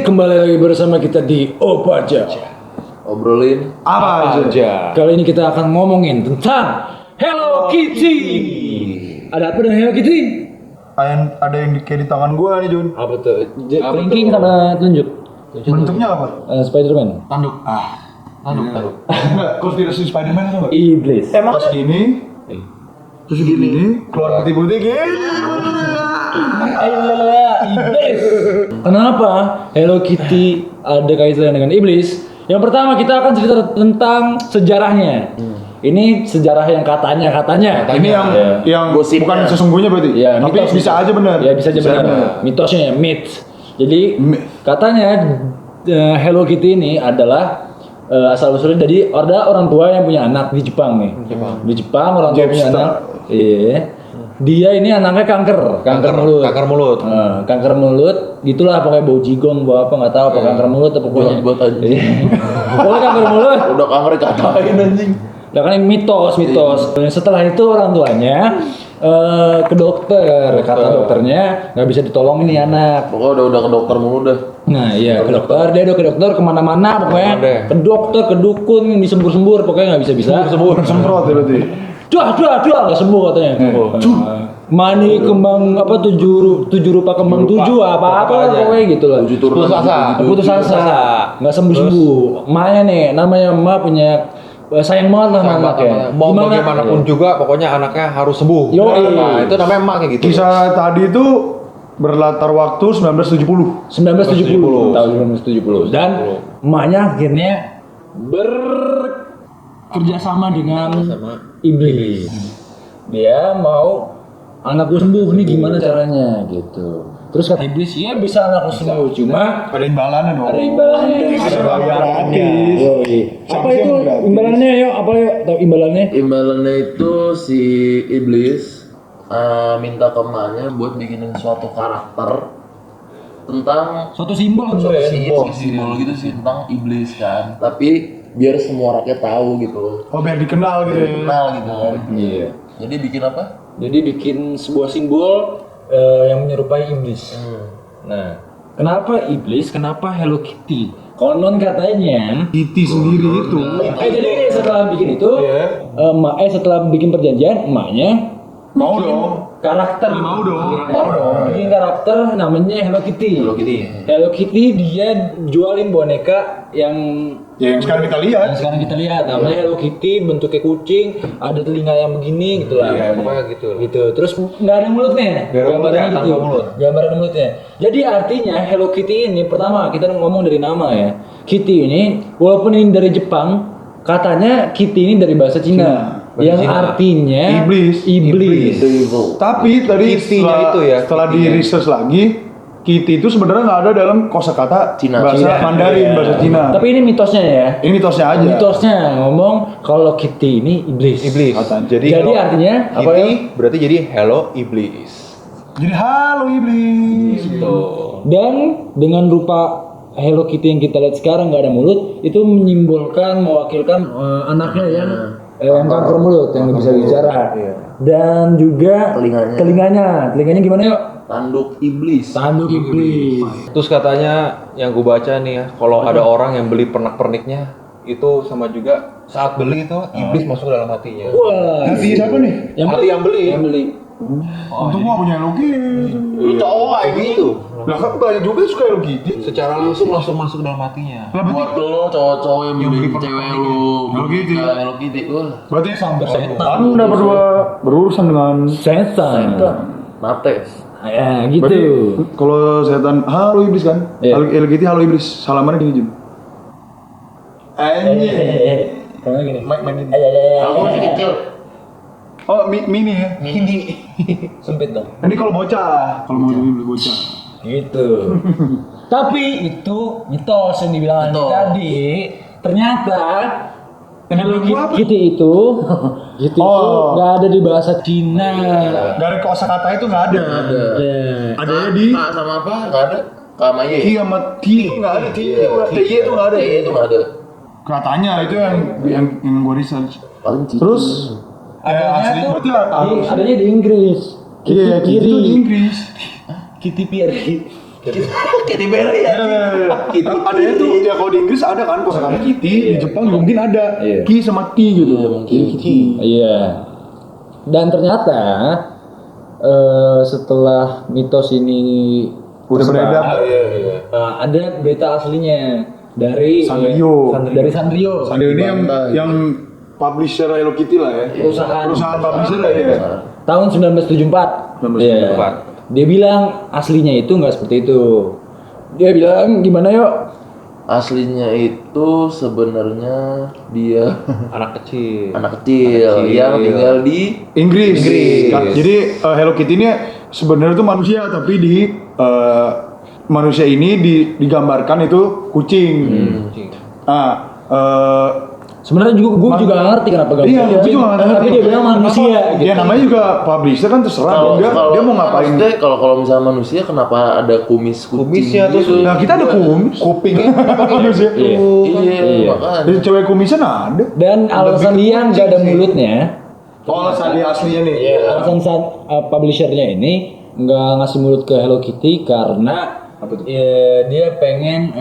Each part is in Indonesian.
kembali lagi bersama kita di Opaja. Obrolin apa aja. Kali ini kita akan ngomongin tentang Hello Kitty. Ada apa dengan Hello Kitty? Ada yang kayak di tangan gua nih, Jun. Apa tuh? Kelingking sama tunjuk. Bentuknya apa? Spiderman. tanduk. Tanduk. Enggak, kalau tidak si Spiderman itu enggak. Iblis. Terus gini. Terus gini, keluar putih-putih gini. Iblis. Kenapa Hello Kitty ada kaitan dengan iblis? Yang pertama kita akan cerita tentang sejarahnya. Ini sejarah yang katanya. Ini yang Gosip bukan ya. sesungguhnya berarti. Ya, Tapi mitos. bisa aja benar. Ya bisa aja benar. Mitosnya myth. Jadi katanya Hello Kitty ini adalah asal usulnya dari ada orang tua yang punya anak di Jepang nih. Di Jepang orang tua punya anak. Iya. Dia ini anaknya kanker mulut. Kanker mulut, gitulah pokoknya bau jigong, bau apa nggak tahu, apa kanker mulut atau pokoknya. Buat anjing. Pokoknya kanker mulut. Udah kanker katain anjing. Nah kan ini mitos. Setelah itu orang tuanya ke dokter. Kata dokternya nggak bisa ditolongin nih anak. Pokoknya udah ke dokter mulu dah. Nah iya ke dokter, dia udah ke dokter kemana-mana pokoknya. Ke dokter, ke dukun, disembur-sembur pokoknya nggak bisa. Semprot ya berarti. Dah nggak sembuh katanya. Mani kembang apa tujuh rupa kembang tujuh apa pokoknya gitu lah. Putus asa. Nggak sembuh. Emaknya nih namanya emak punya sayang banget lah sama anaknya. Mau bagaimanapun juga pokoknya anaknya harus sembuh. Nah, itu namanya emak kayak gitu. Kisah tadi itu berlatar waktu 1970. 1970 tahun 1970 dan emaknya akhirnya bekerjasama dengan iblis. Dia mau anakku sembuh nih gimana caranya gitu. Terus kata iblis, ya bisa anakku sembuh, cuma Ada imbalannya dong. ada imbalannya. Apa itu imbalannya? Yuk, apa yuk? Tahu imbalannya? Imbalannya itu si iblis minta ke emaknya buat bikinin suatu karakter tentang Suatu simbol simbol gitu sih tentang iblis kan. Tapi biar semua rakyat tahu gitu. Oh, biar dikenal gitu ya. Kenal gitu kan. Iya. Jadi bikin apa? Jadi bikin sebuah simbol yang menyerupai iblis. Nah, kenapa iblis? Kenapa Hello Kitty? Konon katanya. Kitty sendiri itu. Jadi setelah bikin itu, setelah bikin perjanjian, emaknya Mau bikin dong. karakter. Mau dong. Bikin karakter namanya Hello Kitty. Hello Kitty dia jualin boneka yang Ya yang sekarang kita lihat. sekarang kita lihat namanya Hello Kitty, bentuknya kucing, ada telinga yang begini gitu lah. Iya, pokoknya gitu. Terus nggak ada mulutnya. Nggak ada mulutnya, tanpa mulut. Gambaran mulutnya. Jadi artinya Hello Kitty ini pertama kita ngomong dari nama ya. Kitty ini walaupun ini dari Jepang, katanya Kitty ini dari bahasa Cina. Yang artinya iblis. Tapi tadi Kitty-nya itu ya, setelah di Kitty-nya. research lagi, Kitty itu sebenarnya nggak ada dalam kosakata Cina. bahasa Mandarin, bahasa Cina. Tapi ini mitosnya ya. Ini mitosnya aja. Mitosnya ngomong kalau Kitty ini iblis. Jadi Jadi kalau artinya apa ya? Kitty berarti jadi hello iblis. Jadi halo iblis. Dan dengan rupa Hello Kitty yang kita lihat sekarang nggak ada mulut, itu menyimbolkan mewakilkan anaknya yang kanker mulut yang bisa bicara. Dan juga telinganya gimana yuk? Tanduk iblis. Tanduk iblis. Terus katanya yang gue baca nih ya, kalau ada orang yang beli pernak-perniknya itu sama juga saat beli itu iblis masuk ke dalam hatinya. Wah, Hati siapa nih? Hati yang beli. Yang beli. Untuk gua punya Hello Kitty. Lu cowok kayak gitu. Lah kan banyak juga yang suka Hello Kitty. Secara langsung masuk ke dalam hatinya. Lah berarti Buat lo cowok-cowok yang beli cewek lu Hello Kitty. Hello Kitty. Wah, berarti Anda berdua berurusan dengan Setan. Nates. Ya gitu. berarti kalau setan halo iblis kan? Iya. Hello Kitty halo iblis. Salamannya gini Jun. Kayak gini. Main gini. Aku masih kecil. Oh, mini ya. Sempit dong. Ini kalau bocah, kalau mau beli bocah. Gitu. Tapi itu mitos yang dibilang Mitos. tadi. Ternyata Hello Apa? Kitty itu nggak ada di bahasa Cina. Dari kosakata itu nggak ada. Adanya di Kak sama apa? Enggak ada. Sama Y. Ki sama Ti itu nggak ada. Ti itu nggak ada. Y itu enggak ada. Katanya itu yang gue research. Paling cici. Terus Adanya asli tuh berarti harus. adanya di Inggris. Iya, Kitty itu di Inggris. Kitty Pierre. Katy Perry ya. Ada itu ya kalau di Inggris ada kan kosakata Kitty, di Jepang juga mungkin ada Iya. Ki sama Ti gitu. Kitty. Iya. Dan ternyata setelah mitos ini Udah beredar. ada berita aslinya dari Sanrio. dari Sanrio. Sanrio ini yang publisher Hello Kitty lah ya. Perusahaan publisher lah ya. tahun 1974. 1974. Iya. Dia bilang aslinya itu nggak seperti itu. Dia bilang gimana yuk? Aslinya itu sebenarnya dia Anak kecil. anak kecil yang tinggal di Inggris. Nah, jadi Hello Kitty ini sebenarnya tuh manusia tapi di manusia ini digambarkan itu kucing. Nah, Sebenarnya gue juga nggak ngerti kenapa gak iya, gue juga nggak ngerti. Tapi dia bilang manusia. Gitu. Ya namanya juga publisher kan terserah dia mau ngapain. maksudnya kalau misalnya manusia kenapa ada kumis Kumisnya tuh gitu? Nah kita ada kumis, kupingnya manusia. Iya, makanya. Jadi cewek kumisnya ada. Dan alasan dia nggak ada mulutnya. Oh, alasan dia aslinya nih. Alasan publishernya ini nggak ngasih mulut ke Hello Kitty karena dia pengen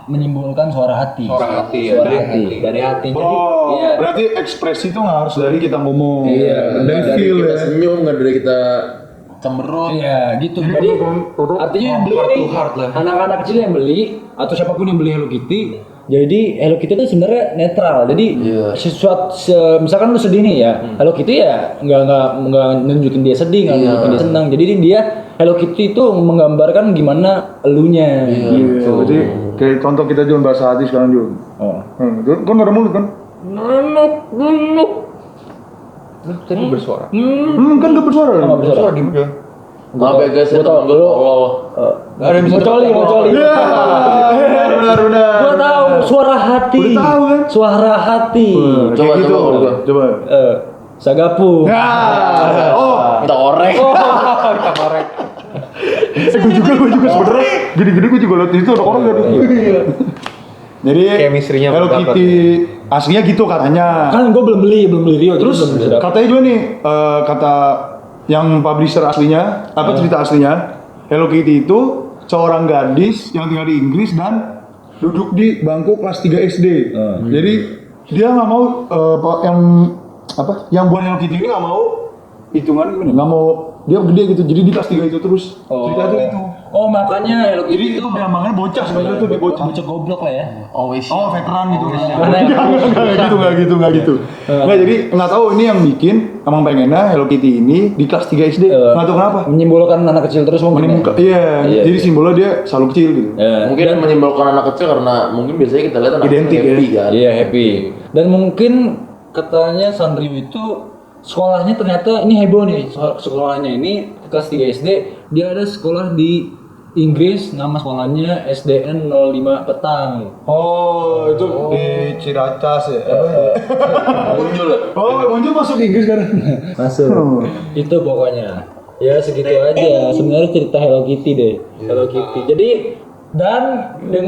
menimbulkan suara hati. Suara hati, Suara dari hati. hati. Dari hati. Jadi Oh, iya. berarti ekspresi itu nggak harus dari kita ngomong. Iya, dari Dari feel kita ya. senyum, nggak dari kita cemberut. Iya gitu. Jadi artinya yang beli nih anak-anak kecil yang beli atau siapapun yang beli Hello Kitty. Jadi Hello Kitty itu sebenarnya netral. Jadi sesuatu misalkan lu sedih nih ya, Hello Kitty ya nggak nunjukin dia sedih, nggak nunjukin dia senang. Jadi dia Hello Kitty itu menggambarkan gimana elunya. Iya, berarti kayak contoh kita jual bahasa hati sekarang juga. Oh. Kan nggak ada mulut kan? Tadi bersuara. Kan nggak bersuara. Nggak bersuara. Gimana? Maaf ya guys, ya Gua tau, temen gue tolol. Gak ada yang bisa Ngocoli. Iya, benar. Gua tahu suara hati. Udah tahu kan? Suara hati. Coba, Kayak gitu. coba. Coba. Sagapu. Oh, Kita orek. Kita korek. gue juga sebenarnya gede-gede gue juga liat itu ada orang gak ada. Jadi Chemistry-nya Hello dapat. Kitty aslinya gitu katanya. Kan gue belum beli Rio. Terus jadi belum bisa dapet. katanya juga nih kata yang publisher aslinya cerita aslinya Hello Kitty itu seorang gadis yang tinggal di Inggris dan duduk di bangku kelas 3 SD. Jadi dia nggak mau yang buat Hello Kitty ini nggak mau hitungan gimana? Nggak mau dia gede gitu. Jadi di kelas 3 itu terus cerita itu. Oh makanya Hello Jadi Kitty itu gambarnya bocah sebenarnya tuh dia bocah. bocah goblok lah ya. Always. Oh, veteran gitu. Karena- Enggak gitu. Nggak, jadi nggak tahu ini yang bikin emang pengennya Hello Kitty ini di kelas 3 SD. Nggak tahu kenapa. Menyimbolkan anak kecil terus mungkin. Iya, Iya. jadi simbolnya dia selalu kecil gitu. Mungkin menyimbolkan anak kecil karena mungkin biasanya kita lihat anak Identik kecil happy ya. kan. Iya happy. Dan mungkin katanya Sanrio itu sekolahnya ternyata ini heboh nih. Sekolahnya ini kelas 3 SD dia ada sekolah di Inggris, nama sekolahnya SDN 05 Petang. Oh, itu di Ciracas ya. Muncul. Oh, Bonjo masuk Inggris kan? Masuk. Itu pokoknya. Ya segitu aja. Sebenarnya cerita Hello Kitty deh. Hello Kitty. Jadi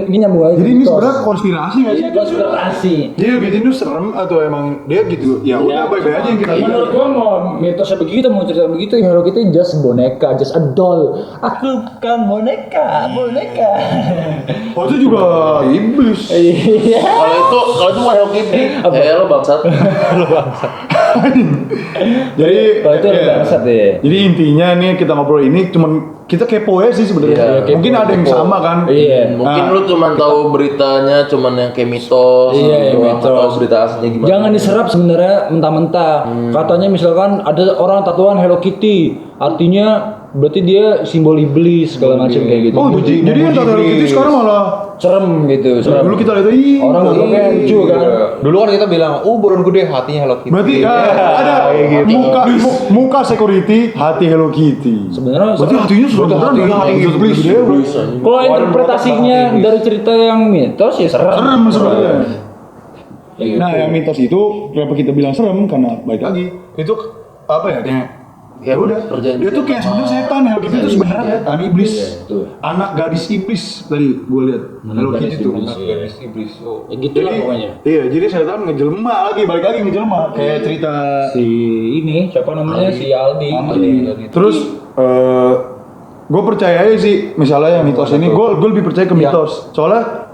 ini nyambung aja. Jadi ini mitos. sebenarnya konspirasi nggak sih? Ini konspirasi. Jadi gitu itu serem atau emang dia gitu? Ya udah baik-baik aja yang kita lihat. Menurut gua mau mitosnya begitu, mau cerita begitu, Hello Kitty just boneka, just a doll. Aku bukan boneka. Oh itu juga iblis. Iya. Kalau itu mau Hello Kitty. Lo bangsat. Jadi Kalau itu ya, bangsat ya. Jadi intinya nih kita ngobrol ini cuman kita kepo ya sih sebenarnya. Iya, Mungkin ada yang sama kan? Iya. Mungkin Nah. lu cuma tahu beritanya cuman yang kayak mitos. Iya, yang doang, mitos. nggak tahu berita aslinya gimana. Jangan diserap sebenarnya mentah-mentah. Katanya misalkan ada orang tatuan Hello Kitty, artinya berarti dia simbol iblis segala macam kayak gitu. Oh, jadi yang tato Hello Kitty sekarang malah Serem gitu, serem. dulu kita lihat ih Orang ngomongnya lucu kan. Dulu kan kita bilang, burung gede hatinya Hello Kitty. berarti ada muka security hati Hello Kitty. Sebenarnya Berarti hatinya sudah hati iblis. kalau interpretasinya dari cerita yang mitos ya serem. Serem sebenarnya. gitu. Nah, yang mitos itu kenapa kita bilang serem karena baik lagi itu apa ya kayak Ya udah kerjaan dia tuh kayak sebenarnya setan Hello Kitty itu sebenarnya setan iblis. Anak gadis iblis tadi gue lihat Hello Kitty itu. Iblis. Oh. Ya gitu lah pokoknya. Iya, jadi setan ngejelma lagi, balik lagi ngejelma. Kayak cerita Si ini siapa namanya si Aldi. Terus gue percaya aja sih, misalnya yang mitos ini, gue lebih percaya ke mitos. Soalnya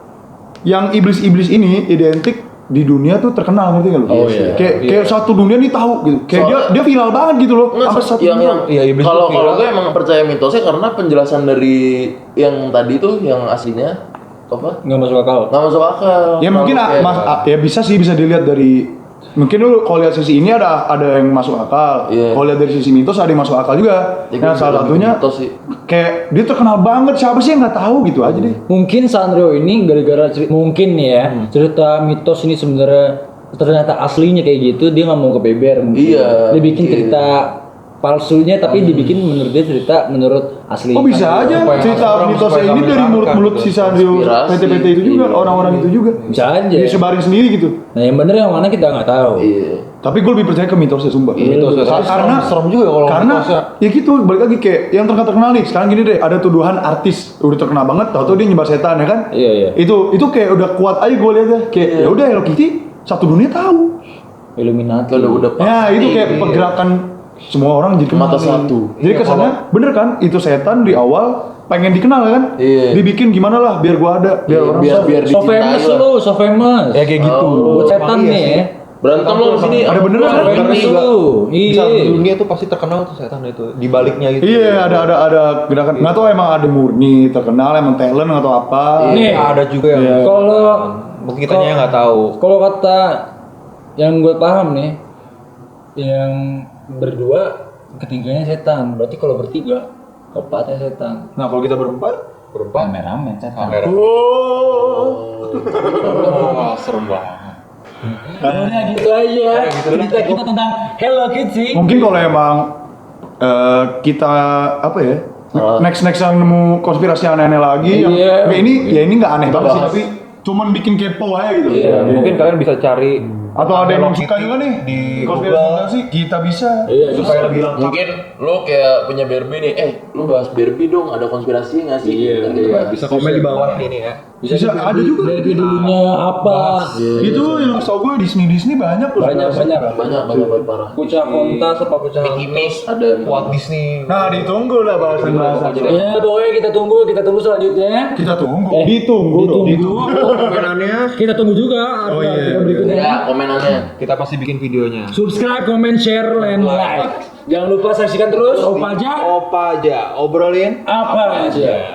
yang iblis-iblis ini identik di dunia tuh terkenal, ngerti nggak lu? Oh, iya. Kayak satu dunia nih tahu gitu. Kayak dia viral banget gitu loh. Sampai satu dunia. Iya, iblis Kalau itu viral. gue emang percaya mitosnya karena penjelasan dari yang tadi tuh yang aslinya apa? Nggak masuk akal. Nggak masuk akal. Ya mungkin Kayak- ya bisa dilihat dari mungkin lu kalau lihat sisi ini ada yang masuk akal. Iya. Kalau lihat dari sisi mitos ada yang masuk akal juga. Ya, Nah, gue salah lebih satunya mitos sih. kayak dia terkenal banget, siapa sih yang nggak tahu gitu aja deh. Mungkin Sanrio ini gara-gara mungkin nih ya cerita mitos ini sebenarnya ternyata aslinya kayak gitu, dia nggak mau kebeber mungkin. Iya, Dia bikin mungkin. cerita palsunya tapi dibikin menurut dia cerita menurut asli. Oh bisa aja Apa yang cerita orang mitosnya supaya ini nggak dari menyangka mulut-mulut gitu. si Sanrio Konspirasi. PT-PT itu juga, Iya. orang-orang itu juga. Bisa aja. Dia sebarin sendiri gitu. Nah yang bener yang mana kita nggak tahu. Iya. Tapi gue lebih percaya ke mitosnya sumpah. Mitosnya. Tapi Karena serem juga kalau karena mitosnya. ya gitu balik lagi kayak yang terkenal nih. Sekarang gini deh, ada tuduhan artis udah terkenal banget, tahu-tahu dia nyebar setan ya kan? Iya iya. Itu kayak udah kuat aja gue liatnya. Kayak ya udah Hello Kitty satu dunia tahu. Illuminati. Udah Ya pasti. itu kayak pergerakan semua orang jadi kenal Mata nih. satu. Jadi kesannya bener kan? Itu setan di awal pengen dikenal kan? Iya. Dibikin gimana lah biar gua ada, biar Iya, orang biar- tahu. biar So dicintai famous lah. lu, so famous. Ya kayak gitu. Buat setan Emang iya nih sih. ya. Berantem lo di sini. Ada beneran So kan? famous Juga. lu. Di Iya. satu dunia tuh pasti terkenal tuh setan itu. Di baliknya gitu. Iya, ada gerakan. Nggak tahu emang ada murni terkenal, emang talent atau apa. Nih, Ada juga yang Iya. Kalau mungkin kitanya yang nggak tahu. Kalau kata yang gue paham nih, yang berdua ketiganya setan. Berarti kalau bertiga keempatnya setan. Nah kalau kita berempat, Rame-rame setan. Kamera. Wah, serem banget. Udah gitu aja. Cerita kita tentang Hello Kitty. mungkin kalau emang kita apa ya? Next yang nemu konspirasi aneh-aneh lagi, yang Iya. kayak ini nggak aneh banget sih, tapi cuman bikin kepo aja gitu. Iya, Mungkin kalian bisa cari Atau ada yang suka Kitty juga nih di konspirasi kita bisa. Iya, supaya lebih lengkap. Mungkin lo kayak punya Barbie nih, lo bahas Barbie dong, ada konspirasi nggak sih? Iya, Kan gitu iya. kan. Bisa komen di bawah ini ya. Bisa, ada juga. Dari dulunya apa? Itu yang tau gue Disney banyak loh. Banyak. Banyak parah. Kucah kontas apa kucah? Mickey Mouse ada. Walt Disney. Nah ditunggu lah bahasan-bahasan. Ya pokoknya kita tunggu selanjutnya. Kita tunggu. Eh, Ditunggu. Komenannya Kita tunggu juga Oh, iya. artikel berikutnya. Ya komenannya. kita pasti bikin videonya. Subscribe, comment, share, and like. Jangan lupa saksikan terus Opa aja Opa aja, obrolin apa aja.